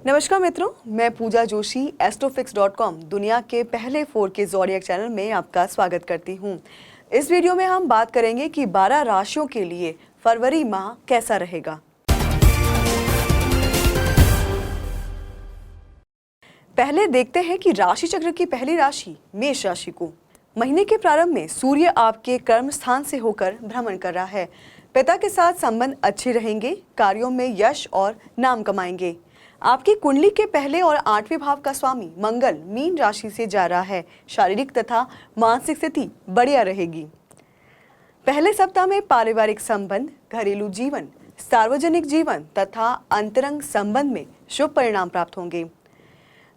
नमस्कार मित्रों, मैं पूजा जोशी एस्ट्रोफिक्स.com दुनिया के पहले 4K ज़ोडिएक चैनल में आपका स्वागत करती हूं। इस वीडियो में हम बात करेंगे कि 12 राशियों के लिए फरवरी माह कैसा रहेगा। पहले देखते हैं कि राशि चक्र की पहली राशि मेष राशि को। महीने के प्रारंभ में सूर्य आपके कर्म स्थान से होकर भ्रमण कर रहा है। पिता के साथ संबंध अच्छे रहेंगे, कार्यों में यश और नाम कमाएंगे। आपकी कुंडली के पहले और 8वें भाव का स्वामी मंगल मीन राशि से जा रहा है। शारीरिक तथा मानसिक स्थिति बढ़िया रहेगी। पहले सप्ताह में पारिवारिक संबंध, घरेलू जीवन, सार्वजनिक जीवन तथा अंतरंग संबंध में शुभ परिणाम प्राप्त होंगे।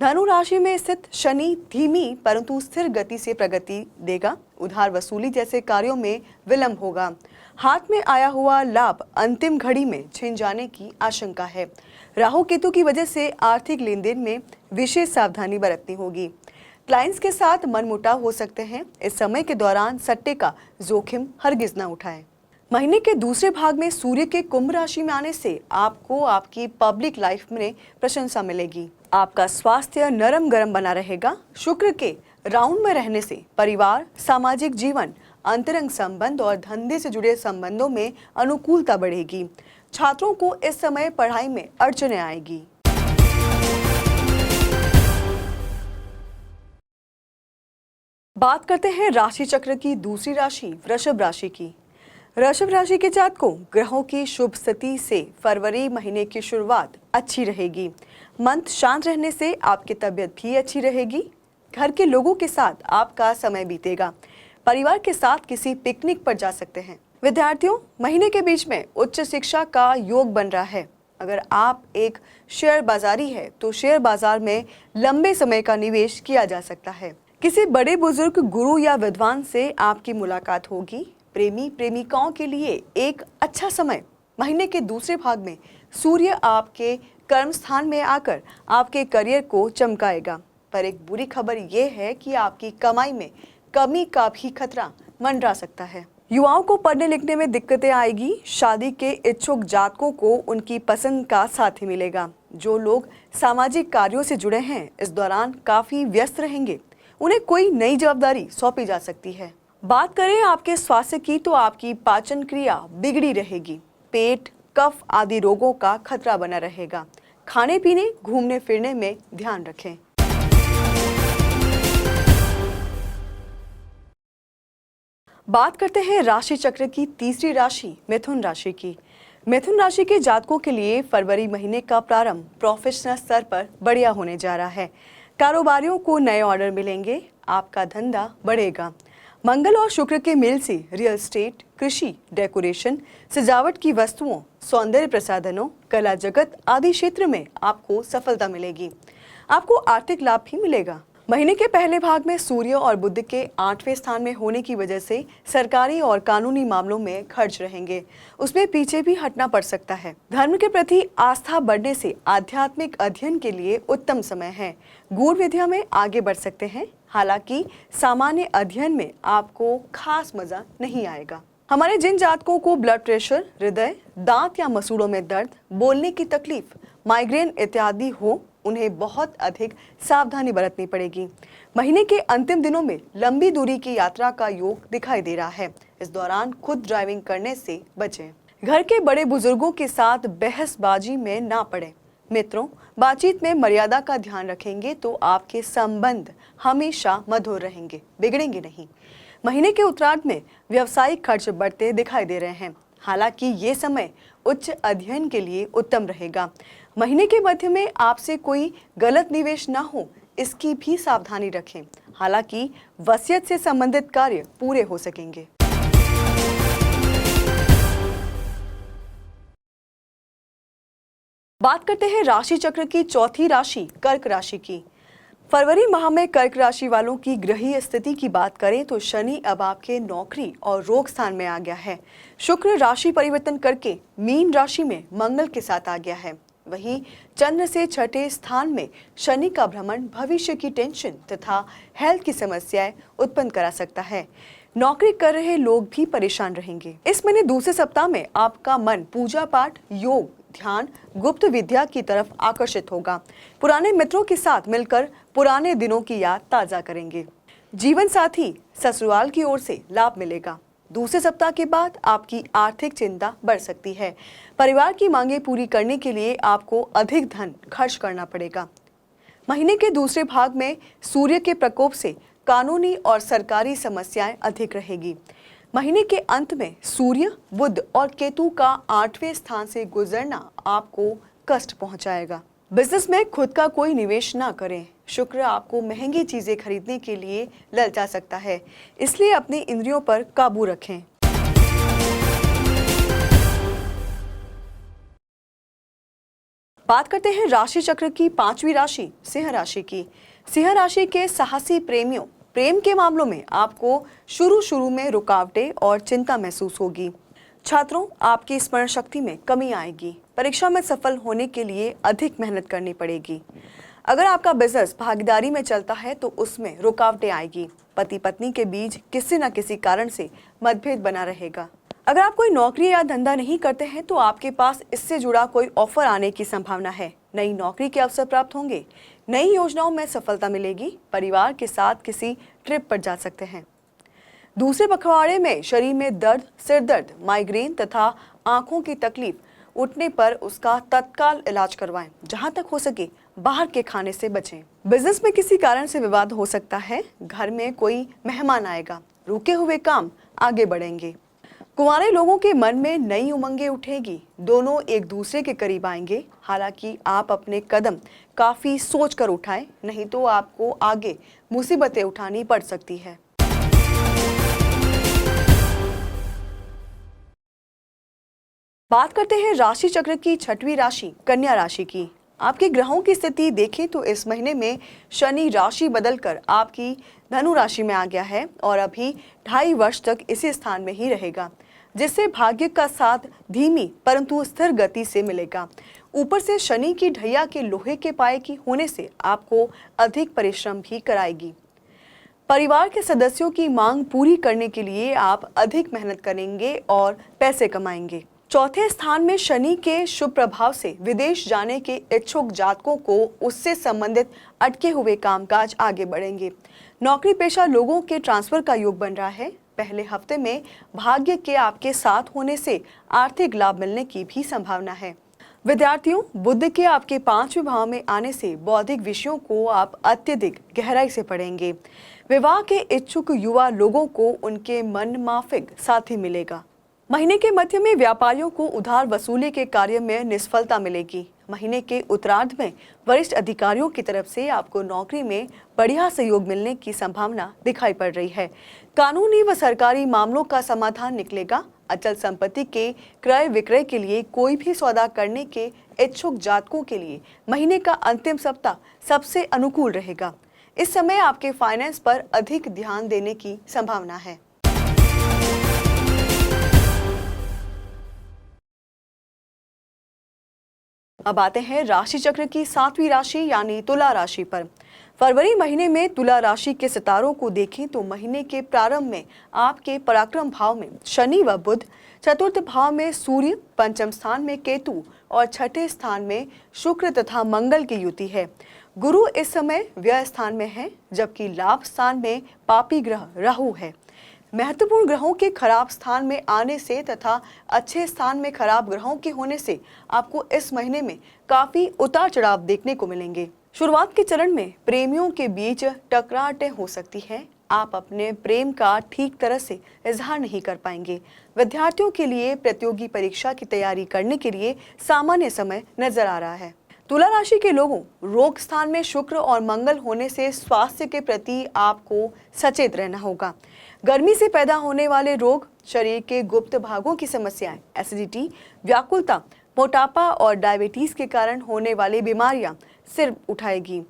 धनु राशि में स्थित शनि धीमी परंतु स्थिर गति से प्रगति देगा। उधार वसूली जैसे कार्यों में विलंब होगा। हाथ में आया हुआ लाभ अंतिम घड़ी में छिन जाने की आशंका है। राहु केतु की वजह से आर्थिक लेन देन में विशेष सावधानी बरतनी होगी। क्लाइंट्स के साथ मनमुटाव हो सकते हैं। इस समय के दौरान सट्टे का जोखिम हरगिज न उठाएं। महीने के दूसरे भाग में सूर्य के कुंभ राशि में आने से आपको आपकी पब्लिक लाइफ में प्रशंसा मिलेगी। आपका स्वास्थ्य नरम गरम बना रहेगा। शुक्र के राउंड में रहने से परिवार, सामाजिक जीवन, अंतरंग संबंध और धंधे से जुड़े संबंधों में अनुकूलता बढ़ेगी। छात्रों को इस समय पढ़ाई में अड़चनें आएगी। बात करते हैं राशि चक्र की दूसरी राशि वृषभ राशि की। वृषभ राशि के जातकों, ग्रहों की शुभ स्थिति से फरवरी महीने की शुरुआत अच्छी रहेगी। मन शांत रहने से आपकी तबीयत भी अच्छी रहेगी। घर के लोगों के साथ आपका समय बीतेगा। परिवार के साथ किसी पिकनिक पर जा सकते हैं। विद्यार्थियों, महीने के बीच में उच्च शिक्षा का योग बन रहा है। अगर आप एक शेयर बाजारी है तो शेयर बाजार में लंबे समय का निवेश किया जा सकता है। किसी बड़े बुजुर्ग, गुरु या विद्वान से आपकी मुलाकात होगी। प्रेमी प्रेमिकाओं के लिए एक अच्छा समय। महीने के दूसरे भाग में सूर्य आपके कर्म स्थान में आकर आपके करियर को चमकाएगा। पर एक बुरी खबर यह है कि आपकी कमाई में कमी का भी खतरा मंडरा सकता है। युवाओं को पढ़ने लिखने में दिक्कतें आएगी। शादी के इच्छुक जातकों को उनकी पसंद का साथी मिलेगा। जो लोग सामाजिक कार्यों से जुड़े हैं इस दौरान काफी व्यस्त रहेंगे। उन्हें कोई नई जवाबदारी सौंपी जा सकती है। बात करें आपके स्वास्थ्य की तो आपकी पाचन क्रिया बिगड़ी रहेगी। पेट, कफ आदि रोगों का खतरा बना रहेगा। खाने पीने, घूमने फिरने में ध्यान रखें। बात करते हैं राशि चक्र की तीसरी राशि मिथुन राशि की। मिथुन राशि के जातकों के लिए फरवरी महीने का प्रारंभ प्रोफेशनल स्तर पर बढ़िया होने जा रहा है। कारोबारियों को नए ऑर्डर मिलेंगे। आपका धंधा बढ़ेगा। मंगल और शुक्र के मेल से रियल एस्टेट, कृषि, डेकोरेशन, सजावट की वस्तुओं, सौंदर्य प्रसाधनों, कला जगत आदि क्षेत्र में आपको सफलता मिलेगी। आपको आर्थिक लाभ भी मिलेगा। महीने के पहले भाग में सूर्य और बुध के 8वें स्थान में होने की वजह से सरकारी और कानूनी मामलों में खर्च रहेंगे। उसमें पीछे भी हटना पड़ सकता है। धर्म के प्रति आस्था बढ़ने से आध्यात्मिक अध्ययन के लिए उत्तम समय है। गूढ़ विद्या में आगे बढ़ सकते हैं। हालांकि सामान्य अध्ययन में आपको खास मजा नहीं आएगा। हमारे जिन जातकों को ब्लड प्रेशर, हृदय, दांत या मसूड़ों में दर्द, बोलने की तकलीफ, माइग्रेन इत्यादि हो, उन्हें बहुत अधिक सावधानी बरतनी पड़ेगी। महीने के अंतिम दिनों में लंबी दूरी की यात्रा का योग दिखाई दे रहा है। इस दौरान खुद ड्राइविंग करने से बचें। घर के बड़े बुजुर्गों के साथ बहसबाजी में ना पड़े। मित्रों, बातचीत में मर्यादा का ध्यान रखेंगे तो आपके संबंध हमेशा मधुर रहेंगे, बिगड़ेंगे नहीं। महीने के उत्तरार्ध में व्यावसायिक खर्च बढ़ते दिखाई दे रहे हैं। हालांकि ये समय उच्च अध्ययन के लिए उत्तम रहेगा। महीने के मध्य में आपसे कोई गलत निवेश न हो, इसकी भी सावधानी रखें। हालांकि वसीयत से संबंधित कार्य पूरे हो सकेंगे। बात करते हैं राशि चक्र की चौथी राशि कर्क राशि की। फरवरी माह में कर्क राशि वालों की ग्रहीय स्थिति की बात करें तो शनि अब आपके नौकरी और रोग स्थान में आ गया है। शुक्र राशि परिवर्तन करके मीन राशि में मंगल के साथ आ गया है। वहीं चंद्र से छठे स्थान में शनि का भ्रमण भविष्य की टेंशन तथा हेल्थ की समस्याएं उत्पन्न करा सकता है। नौकरी कर रहे लोग भी परेशान रहेंगे। इस महीने दूसरे सप्ताह में आपका मन पूजा पाठ, योग ध्यान गुप्त विद्या की तरफ आकर्षित होगा। पुराने मित्रों के साथ मिलकर पुराने दिनों की याद ताजा करेंगे। जीवन साथी ससुराल की ओर से लाभ मिलेगा। दूसरे सप्ताह के बाद आपकी आर्थिक चिंता बढ़ सकती है। परिवार की मांगें पूरी करने के लिए आपको अधिक धन खर्च करना पड़ेगा। महीने के दूसरे भाग में सूर्य के प्रकोप से कानूनी और सरकारी समस्याएं अधिक रहेगी। महीने के अंत में सूर्य, बुध और केतु का 8वें स्थान से गुजरना आपको कष्ट पहुंचाएगा। बिजनेस में खुद का कोई निवेश ना करें। शुक्र आपको महंगी चीजें खरीदने के लिए ललचा सकता है, इसलिए अपनी इंद्रियों पर काबू रखें। बात करते हैं राशि चक्र की 5वीं राशि सिंह राशि की। सिंह राशि के साहसी प्रेमियों, प्रेम के मामलों में आपको शुरू में रुकावटें और चिंता महसूस होगी। छात्रों, आपकी स्मरण शक्ति में कमी आएगी। परीक्षा में सफल होने के लिए अधिक मेहनत करनी पड़ेगी। अगर आपका बिजनेस भागीदारी में चलता है तो उसमें रुकावटें आएगी। पति पत्नी के बीच किसी न किसी कारण से मतभेद बना रहेगा। अगर आप कोई नौकरी या धंधा नहीं करते हैं तो आपके पास इससे जुड़ा कोई ऑफर आने की संभावना है। नई नौकरी के अवसर प्राप्त होंगे। नई योजनाओं में सफलता मिलेगी। परिवार के साथ किसी ट्रिप पर जा सकते हैं। दूसरे पखवाड़े में शरीर में दर्द, सिर दर्द, माइग्रेन तथा आंखों की तकलीफ उठने पर उसका तत्काल इलाज करवाएं। जहां तक हो सके बाहर के खाने से बचें। बिजनेस में किसी कारण से विवाद हो सकता है। घर में कोई मेहमान आएगा। रुके हुए काम आगे बढ़ेंगे। कुंवारे लोगों के मन में नई उमंगें उठेगी। दोनों एक दूसरे के करीब आएंगे। हालांकि आप अपने कदम काफी सोच कर उठाएं, नहीं तो आपको आगे मुसीबतें उठानी पड़ सकती है। बात करते हैं राशि चक्र की 6वीं राशि कन्या राशि की। आपके ग्रहों की स्थिति देखें तो इस महीने में शनि राशि बदलकर आपकी धनु राशि में आ गया है और अभी 2.5 वर्ष तक इसी स्थान में ही रहेगा, जिससे भाग्य का साथ धीमी परंतु स्थिर गति से मिलेगा। ऊपर से शनि की ढैया के लोहे के पाए की होने से आपको अधिक परिश्रम भी कराएगी। परिवार के सदस्यों की मांग पूरी करने के लिए आप अधिक मेहनत करेंगे और पैसे कमाएंगे। चौथे स्थान में शनि के शुभ प्रभाव से विदेश जाने के इच्छुक जातकों को उससे संबंधित अटके हुए कामकाज आगे बढ़ेंगे। नौकरी पेशा लोगों के ट्रांसफर का योग बन रहा है। पहले हफ्ते में भाग्य के आपके साथ होने से आर्थिक लाभ मिलने की भी संभावना है। विद्यार्थियों, बुध के आपके 5वें भाव में आने से बौद्धिक विषयों को आप अत्यधिक गहराई से पढ़ेंगे। विवाह के इच्छुक युवा लोगों को उनके मन माफिक साथी मिलेगा। महीने के मध्य में व्यापारियों को उधार वसूली के कार्य में निष्फलता मिलेगी। महीने के उत्तरार्ध में वरिष्ठ अधिकारियों की तरफ से आपको नौकरी में बढ़िया सहयोग मिलने की संभावना दिखाई पड़ रही है। कानूनी व सरकारी मामलों का समाधान निकलेगा। अचल संपत्ति के क्रय विक्रय के लिए कोई भी सौदा करने के इच्छुक जातकों के लिए महीने का अंतिम सप्ताह सबसे अनुकूल रहेगा। इस समय आपके फाइनेंस पर अधिक ध्यान देने की संभावना है। अब आते हैं राशि चक्र की 7वीं राशि यानी तुला राशि पर। फरवरी महीने में तुला राशि के सितारों को देखें तो महीने के प्रारंभ में आपके पराक्रम भाव में शनि व बुध, चतुर्थ भाव में सूर्य, पंचम स्थान में केतु और छठे स्थान में शुक्र तथा मंगल की युति है। गुरु इस समय व्यय स्थान में है, जबकि लाभ स्थान में पापी ग्रह राहु है। महत्वपूर्ण ग्रहों के खराब स्थान में आने से तथा अच्छे स्थान में खराब ग्रहों के होने से आपको इस महीने में काफी उतार चढ़ाव देखने को मिलेंगे। शुरुआत के चरण में प्रेमियों के बीच टकराटें हो सकती है। आप अपने प्रेम का ठीक तरह से इजहार नहीं कर पाएंगे। विद्यार्थियों के लिए प्रतियोगी परीक्षा की तैयारी करने के लिए सामान्य समय नजर आ रहा है। तुला राशि के लोगों, रोग स्थान में शुक्र और मंगल होने से स्वास्थ्य के प्रति आपको सचेत रहना होगा। गर्मी से पैदा होने वाले रोग, शरीर के गुप्त भागों की समस्याएं, एसिडिटी, व्याकुलता, मोटापा और डायबिटीज के कारण होने वाली बीमारियां सिर उठाएगी।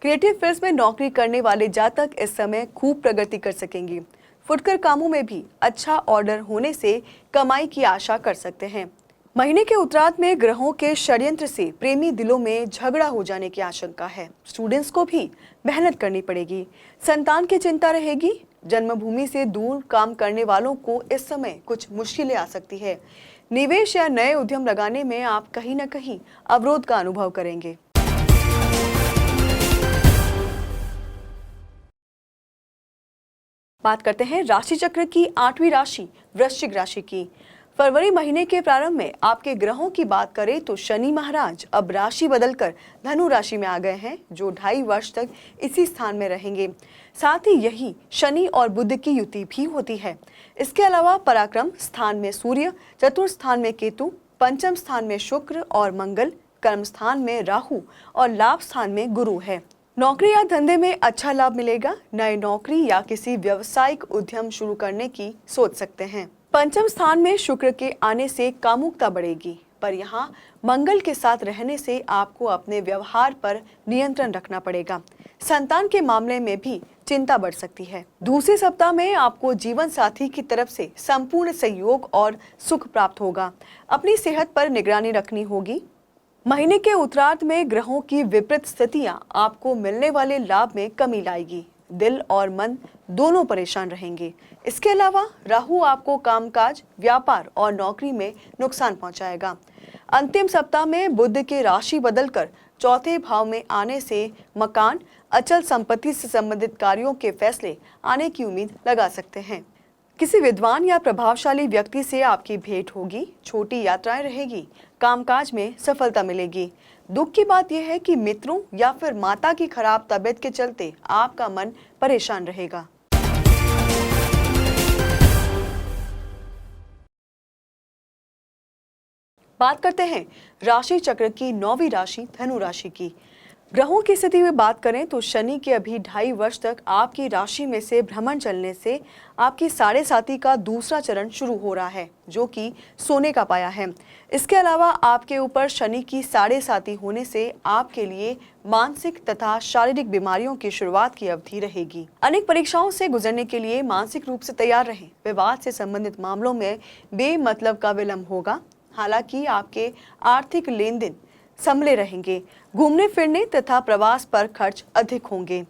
क्रिएटिव फील्ड्स में नौकरी करने वाले जातक इस समय खूब प्रगति कर सकेंगे। फुटकर कामों में भी अच्छा ऑर्डर होने से कमाई की आशा कर सकते हैं। महीने के उत्तरार्ध में ग्रहों के षड्यंत्र से प्रेमी दिलों में झगड़ा हो जाने की आशंका है। स्टूडेंट्स को भी मेहनत करनी पड़ेगी। संतान की चिंता रहेगी। जन्मभूमि से दूर काम करने वालों को इस समय कुछ मुश्किलें आ सकती है। निवेश या नए उद्यम लगाने में आप कहीं न कहीं अवरोध का अनुभव करेंगे। बात करते हैं राशि चक्र की 8वीं राशि वृश्चिक राशि की। फरवरी महीने के प्रारंभ में आपके ग्रहों की बात करें तो शनि महाराज अब राशि बदलकर धनु राशि में आ गए हैं, जो 2.5 वर्ष तक इसी स्थान में रहेंगे। साथ ही यही शनि और बुध की युति भी होती है। इसके अलावा पराक्रम स्थान में सूर्य, चतुर्थ स्थान में केतु, पंचम स्थान में शुक्र और मंगल, कर्म स्थान में राहु और लाभ स्थान में गुरु है। नौकरी या धंधे में अच्छा लाभ मिलेगा। नए नौकरी या किसी व्यवसायिक उद्यम शुरू करने की सोच सकते हैं। पंचम स्थान में शुक्र के आने से कामुकता बढ़ेगी, पर यहाँ मंगल के साथ रहने से आपको अपने व्यवहार पर नियंत्रण रखना पड़ेगा। संतान के मामले में भी चिंता बढ़ सकती है। दूसरे सप्ताह में आपको जीवन साथी की तरफ से संपूर्ण सहयोग और सुख प्राप्त होगा। अपनी सेहत पर निगरानी रखनी होगी। महीने के उत्तरार्ध में ग्रहों की विपरीत स्थितियां आपको मिलने वाले लाभ में कमी लाएगी। दिल और मन दोनों परेशान रहेंगे। इसके अलावा राहु आपको कामकाज, व्यापार और नौकरी में नुकसान पहुंचाएगा। अंतिम सप्ताह में बुध के राशि बदलकर चौथे भाव में आने से मकान, अचल संपत्ति से संबंधित कार्यों के फैसले आने की उम्मीद लगा सकते हैं। किसी विद्वान या प्रभावशाली व्यक्ति से आपकी भेंट होगी। छोटी यात्राएं रहेगी। कामकाज में सफलता मिलेगी। दुख की बात यह है कि मित्रों या फिर माता की खराब तबीयत के चलते आपका मन परेशान रहेगा। बात करते हैं राशि चक्र की 9वीं राशि धनु राशि की। ग्रहों की स्थिति में बात करें तो शनि के अभी 2.5 वर्ष तक आपकी राशि में से भ्रमण चलने से आपकी साढ़े साती का दूसरा चरण शुरू हो रहा है, जो कि सोने का पाया है। इसके अलावा आपके ऊपर शनि की साढ़े साती होने से आपके लिए मानसिक तथा शारीरिक बीमारियों की शुरुआत की अवधि रहेगी। अनेक परीक्षाओं से गुजरने के लिए मानसिक रूप से तैयार रहें। विवाद से संबंधित मामलों में बेमतलब का विलंब होगा। हालांकि आपके आर्थिक लेन देन संभले रहेंगे। घूमने फिरने तथा प्रवास पर खर्च अधिक होंगे।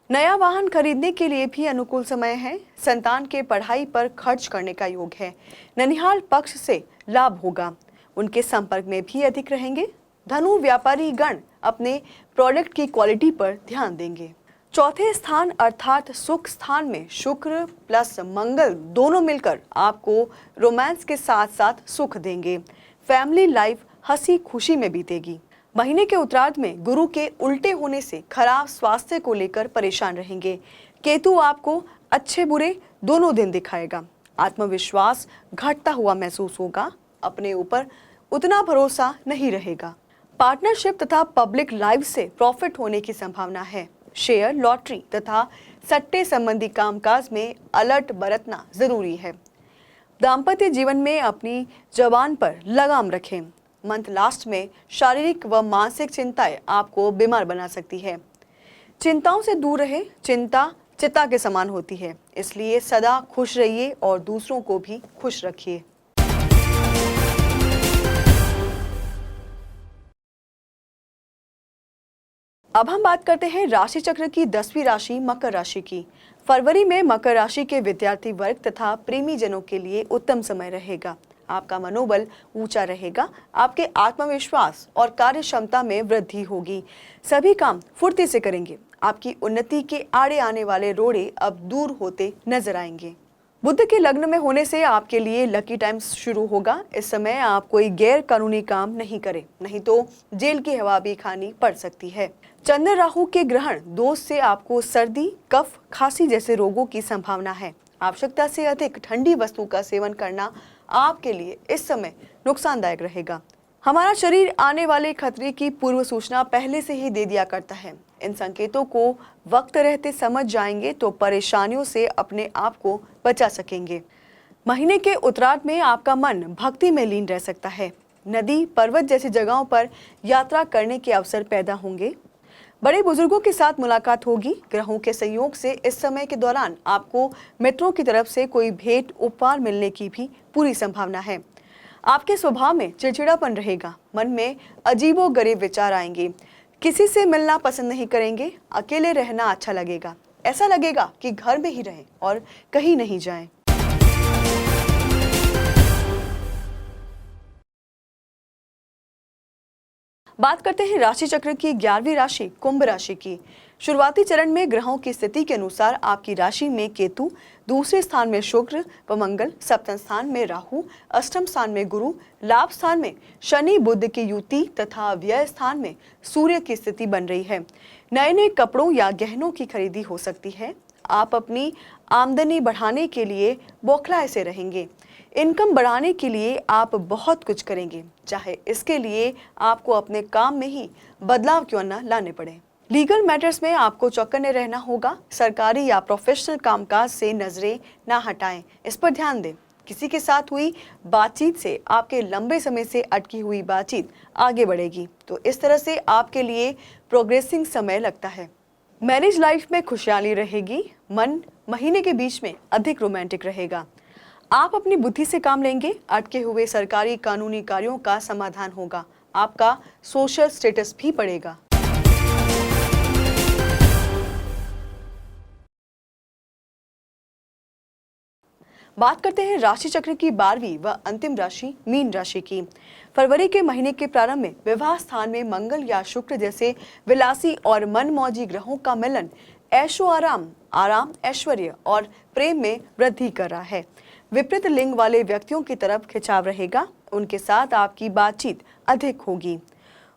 नया वाहन खरीदने के लिए भी अनुकूल समय है। संतान के पढ़ाई पर खर्च करने का योग है। ननिहाल पक्ष से लाभ होगा। उनके संपर्क में भी अधिक रहेंगे। धनु व्यापारी गण अपने प्रोडक्ट की क्वालिटी पर ध्यान देंगे। चौथे स्थान अर्थात सुख स्थान में शुक्र प्लस मंगल दोनों मिलकर आपको रोमांस के साथ साथ सुख देंगे। फैमिली लाइफ हंसी खुशी में बीतेगी। महीने के उत्तरार्ध में गुरु के उल्टे होने से खराब स्वास्थ्य को लेकर परेशान रहेंगे। केतु आपको अच्छे बुरे दोनों दिन दिखाएगा। आत्मविश्वास घटता हुआ महसूस होगा। अपने ऊपर उतना भरोसा नहीं रहेगा। पार्टनरशिप तथा पब्लिक लाइफ से प्रॉफिट होने की संभावना है। शेयर, लॉटरी तथा सट्टे संबंधी कामकाज में अलर्ट बरतना जरूरी है। दाम्पत्य जीवन में अपनी जबान पर लगाम रखें। मंथ लास्ट में शारीरिक व मानसिक चिंताएं आपको बीमार बना सकती है। चिंताओं से दूर रहे। चिंता चिता के समान होती है, इसलिए सदा खुश रहिए और दूसरों को भी खुश रखिए। अब हम बात करते हैं राशि चक्र की 10वीं राशि मकर राशि की। फरवरी में मकर राशि के विद्यार्थी वर्ग तथा प्रेमी जनों के लिए उत्तम समय रहेगा। आपका मनोबल ऊंचा रहेगा। आपके आत्मविश्वास और कार्य क्षमता में वृद्धि होगी। सभी काम फुर्ती से करेंगे। आपकी उन्नति के आड़े आने वाले रोड़े अब दूर होते नजर आएंगे। बुध के लग्न में होने से आपके लिए लकी टाइम शुरू होगा। इस समय आप कोई गैर कानूनी काम नहीं करें, नहीं तो जेल की हवा भी खानी पड़ सकती है। चंद्र राहु के ग्रहण दोष से आपको सर्दी, कफ, खांसी जैसे रोगों की संभावना है। आवश्यकता से अधिक ठंडी वस्तु का सेवन करना आपके लिए इस समय नुकसानदायक रहेगा। हमारा शरीर आने वाले खतरे की पूर्व सूचना पहले से ही दे दिया करता है। इन संकेतों को वक्त रहते समझ जाएंगे तो परेशानियों से अपने आप को बचा सकेंगे। महीने के उत्तरार्ध में आपका मन भक्ति में लीन रह सकता है। नदी, पर्वत जैसी जगहों पर यात्रा करने के अवसर पैदा होंगे। बड़े बुजुर्गों के साथ मुलाकात होगी। ग्रहों के संयोग से इस समय के दौरान आपको मित्रों की तरफ से कोई भेंट उपहार मिलने की भी पूरी संभावना है। आपके स्वभाव में चिड़चिड़ापन रहेगा। मन में अजीबोगरीब विचार आएंगे। किसी से मिलना पसंद नहीं करेंगे। अकेले रहना अच्छा लगेगा। ऐसा लगेगा कि घर में ही रहें और कहीं नहीं जाएं। बात करते हैं राशि चक्र की 11वीं राशि कुंभ राशि की। शुरुआती चरण में ग्रहों की स्थिति के अनुसार आपकी राशि में केतु, दूसरे स्थान में शुक्र व मंगल, सप्तम स्थान में राहु, अष्टम स्थान में गुरु, लाभ स्थान में शनि बुध की युति तथा व्यय स्थान में सूर्य की स्थिति बन रही है। नए नए कपड़ों या गहनों की खरीदी हो सकती है। आप अपनी आमदनी बढ़ाने के लिए बौखलाए से रहेंगे। इनकम बढ़ाने के लिए आप बहुत कुछ करेंगे, चाहे इसके लिए आपको अपने काम में ही बदलाव क्यों न लाने पड़े। लीगल मैटर्स में आपको चौकन्ने रहना होगा। सरकारी या प्रोफेशनल कामकाज से नजरें ना हटाएं, इस पर ध्यान दें। किसी के साथ हुई बातचीत से आपके लंबे समय से अटकी हुई बातचीत आगे बढ़ेगी, तो इस तरह से आपके लिए प्रोग्रेसिंग समय लगता है। मैरिज लाइफ में खुशहाली रहेगी। मन महीने के बीच में अधिक रोमांटिक रहेगा। आप अपनी बुद्धि से काम लेंगे। अटके हुए सरकारी कानूनी कार्यों का समाधान होगा। आपका सोशल स्टेटस भी बढ़ेगा। बात करते हैं राशि चक्र की 12वीं व अंतिम राशि मीन राशि की। फरवरी के महीने के प्रारंभ में विवाह स्थान में मंगल या शुक्र जैसे विलासी और मनमौजी ग्रहों का मिलन ऐशो आराम, ऐश्वर्य और प्रेम में वृद्धि कर रहा है। विपरीत लिंग वाले व्यक्तियों की तरफ खिंचाव रहेगा। उनके साथ आपकी बातचीत अधिक होगी।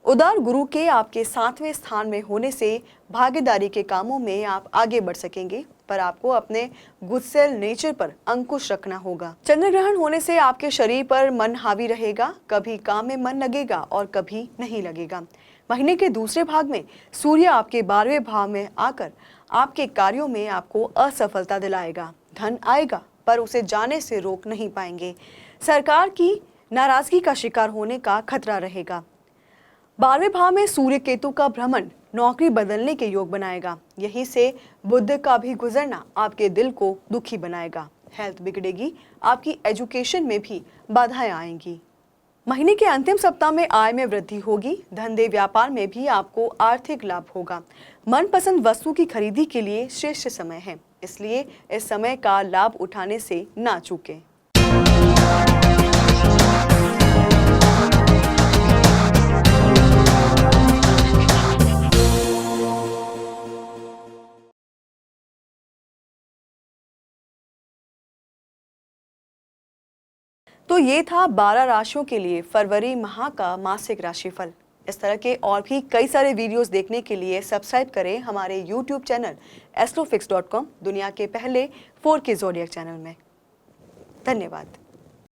उदार गुरु के आपके 7वें स्थान में होने से भागीदारी के कामों में आप आगे बढ़ सकेंगे, पर आपको अपने गुस्सैल नेचर पर अंकुश रखना होगा। चंद्र ग्रहण होने से आपके शरीर पर मन हावी रहेगा। कभी काम में मन लगेगा और कभी नहीं लगेगा। महीने के दूसरे भाग में सूर्य आपके 12वें भाव में आकर आपके कार्यों में आपको असफलता दिलाएगा। धन आएगा पर उसे जाने से रोक नहीं पाएंगे। सरकार की नाराजगी का शिकार होने का खतरा रहेगा। 12वें भाव में सूर्य केतु का भ्रमण नौकरी बदलने के योग बनाएगा। यहीं से बुध का भी गुजरना आपके दिल को दुखी बनाएगा। हेल्थ बिगड़ेगी। आपकी एजुकेशन में भी बाधाएं आएंगी। महीने के अंतिम सप्ताह में आय में वृद्धि होगी। धंधे व्यापार में भी आपको आर्थिक लाभ होगा। मनपसंद वस्तु की खरीदी के लिए श्रेष्ठ समय है, इसलिए इस समय का लाभ उठाने से ना चूकें। तो ये था 12 राशियों के लिए फरवरी माह का मासिक राशिफल। इस तरह के और भी कई सारे वीडियोस देखने के लिए सब्सक्राइब करें हमारे YouTube चैनल astrofix.com, दुनिया के पहले 4K ज़ोडिएक चैनल में। धन्यवाद।